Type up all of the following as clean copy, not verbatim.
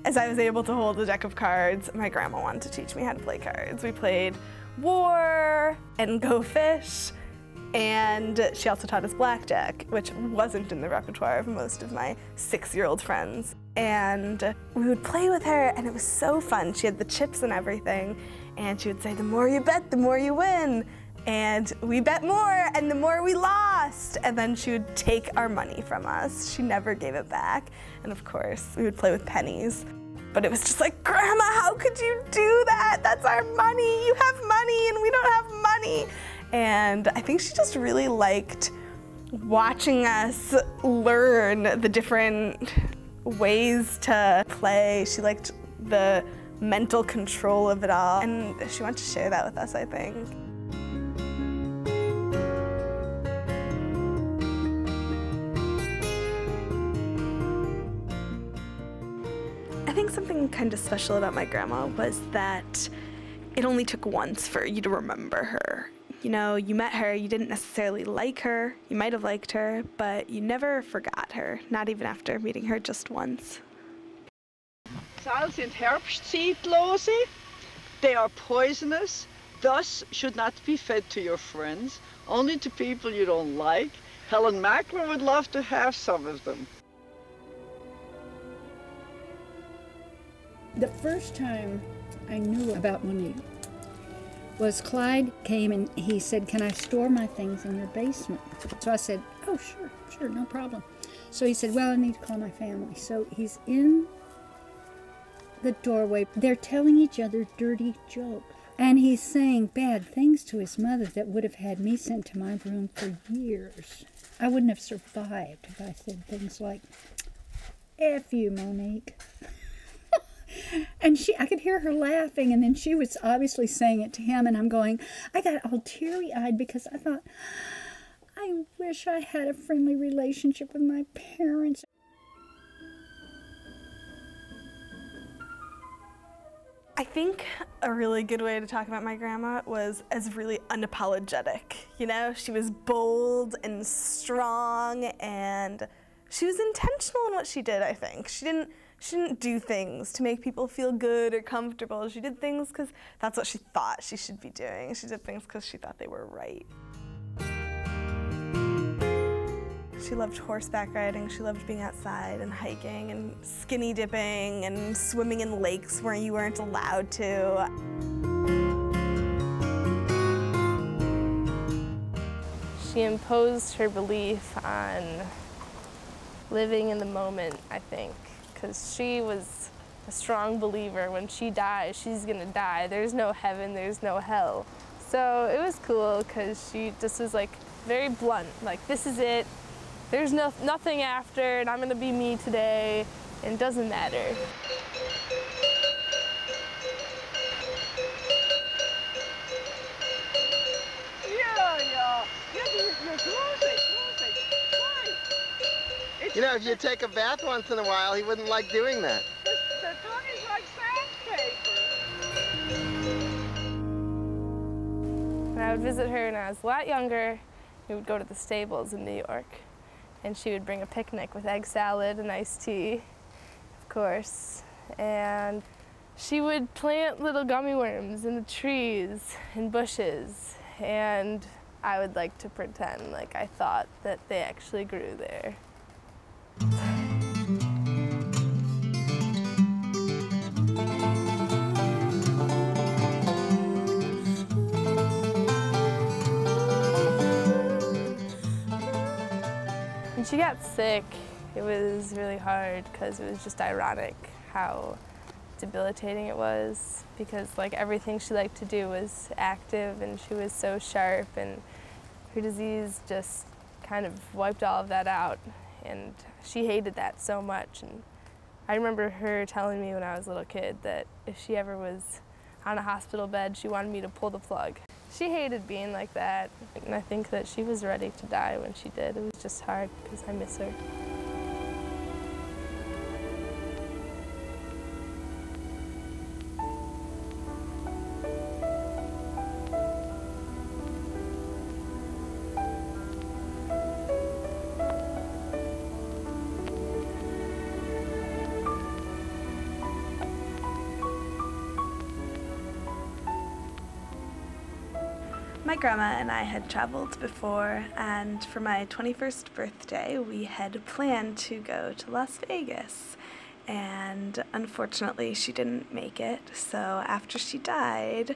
As I was able to hold a deck of cards, my grandma wanted to teach me how to play cards. We played War and Go Fish, and she also taught us blackjack, which wasn't in the repertoire of most of my 6-year-old friends. And we would play with her, and it was so fun. She had the chips and everything, and she would say, the more you bet, the more you win. And we bet more, and the more we lost. And then she would take our money from us. She never gave it back. And of course, we would play with pennies. But it was just like, Grandma, how could you do that? That's our money. You have money, and we don't have money. And I think she just really liked watching us learn the different ways to play. She liked the mental control of it all, and she wanted to share that with us, I think. I think something kind of special about my grandma was that it only took once for you to remember her. You know, you met her, you didn't necessarily like her, you might have liked her, but you never forgot her, not even after meeting her just once. Salz sind Herbstzitlose. They are poisonous, thus should not be fed to your friends, only to people you don't like. Helen Mackler would love to have some of them. The first time I knew about Monique was Clyde came and he said, can I store my things in your basement? So I said, oh, sure, no problem. So he said, well, I need to call my family. So he's in the doorway. They're telling each other dirty jokes. And he's saying bad things to his mother that would have had me sent to my room for years. I wouldn't have survived if I said things like, F you, Monique. And I could hear her laughing, and then she was obviously saying it to him, and I'm going, I got all teary-eyed because I thought, I wish I had a friendly relationship with my parents. I think a really good way to talk about my grandma was as really unapologetic. You know, she was bold and strong, and she was intentional in what she did, I think. She didn't do things to make people feel good or comfortable. She did things because that's what she thought she should be doing. She did things because she thought they were right. She loved horseback riding. She loved being outside and hiking and skinny dipping and swimming in lakes where you weren't allowed to. She imposed her belief on living in the moment, I think. Because she was a strong believer. When she dies, she's gonna die. There's no heaven, there's no hell. So it was cool because she just was like very blunt, like this is it, there's nothing after, and I'm gonna be me today, and it doesn't matter. You know, if you take a bath once in a while, he wouldn't like doing that. The tongue is like sandpaper. When I would visit her when I was a lot younger, we would go to the stables in New York, and she would bring a picnic with egg salad and iced tea, of course. And she would plant little gummy worms in the trees and bushes, and I would like to pretend like I thought that they actually grew there. When she got sick, it was really hard because it was just ironic how debilitating it was, because like everything she liked to do was active and she was so sharp, and her disease just kind of wiped all of that out, and she hated that so much. And I remember her telling me when I was a little kid that if she ever was on a hospital bed, she wanted me to pull the plug. She hated being like that, and I think that she was ready to die when she did. It was just hard because I miss her. My grandma and I had traveled before, and for my 21st birthday, we had planned to go to Las Vegas. And unfortunately, she didn't make it, so after she died,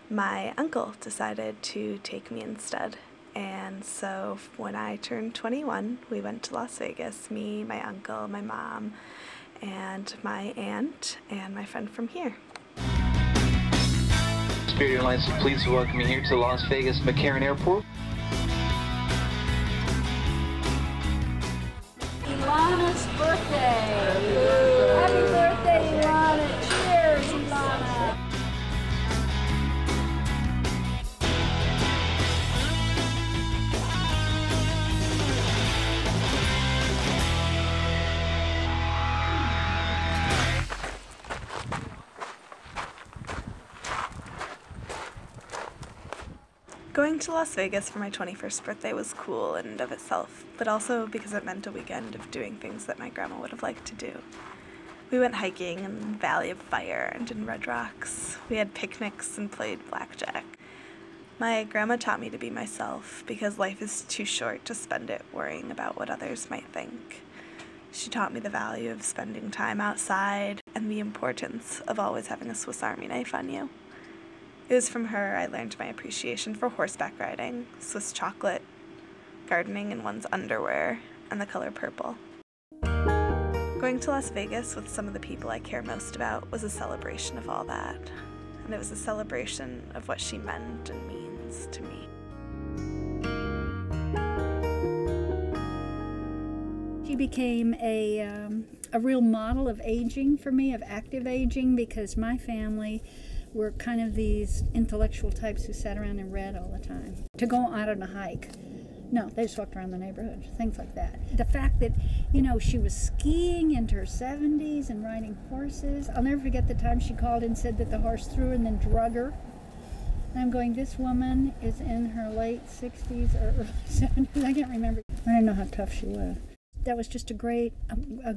my uncle decided to take me instead. And so when I turned 21, we went to Las Vegas, me, my uncle, my mom, and my aunt, and my friend from here. Spirit Airlines is pleased to welcome you here to Las Vegas McCarran Airport. Ilana's birthday. Happy birthday, Ilana. Cheers, Ilana. Going to Las Vegas for my 21st birthday was cool in and of itself, but also because it meant a weekend of doing things that my grandma would have liked to do. We went hiking in Valley of Fire and in Red Rocks. We had picnics and played blackjack. My grandma taught me to be myself because life is too short to spend it worrying about what others might think. She taught me the value of spending time outside and the importance of always having a Swiss Army knife on you. It was from her I learned my appreciation for horseback riding, Swiss chocolate, gardening in one's underwear, and the color purple. Going to Las Vegas with some of the people I care most about was a celebration of all that, and it was a celebration of what she meant and means to me. She became a real model of aging for me, of active aging, because my family were kind of these intellectual types who sat around and read all the time. To go out on a hike, no, they just walked around the neighborhood, things like that. The fact that, you know, she was skiing into her 70s and riding horses. I'll never forget the time she called and said that the horse threw her and then drug her. And I'm going, this woman is in her late 60s or early 70s, I can't remember. I didn't know how tough she was. That was just a great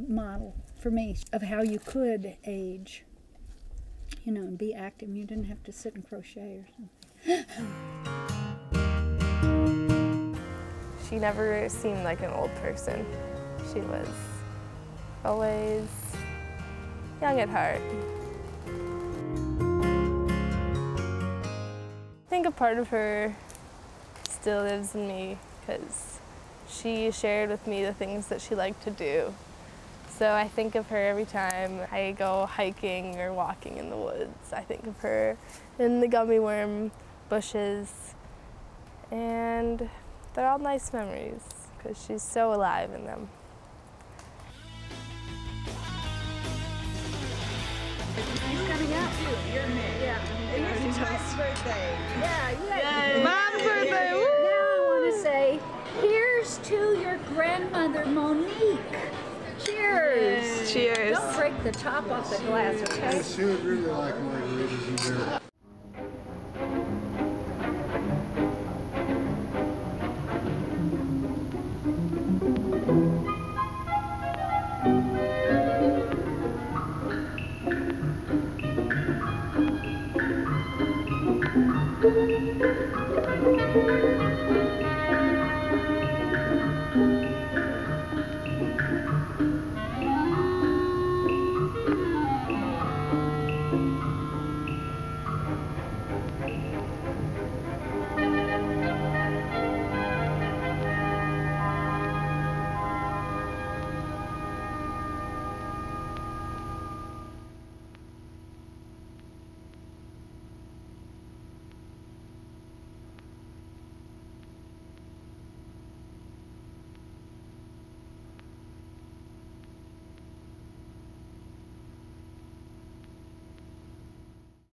model for me of how you could age. You know, and be active. You didn't have to sit and crochet or something. She never seemed like an old person. She was always young at heart. I think a part of her still lives in me because she shared with me the things that she liked to do. So I think of her every time I go hiking or walking in the woods. I think of her in the gummy worm bushes, and they're all nice memories because she's so alive in them. He's coming out too. You're Nick. Yeah. And it's Mom's birthday. Yeah. Mom's birthday! Now I want to say, here's to your grandmother, Monique. Cheers! Cheers! Don't break the top off the glass, okay? She would really like margaritas in there.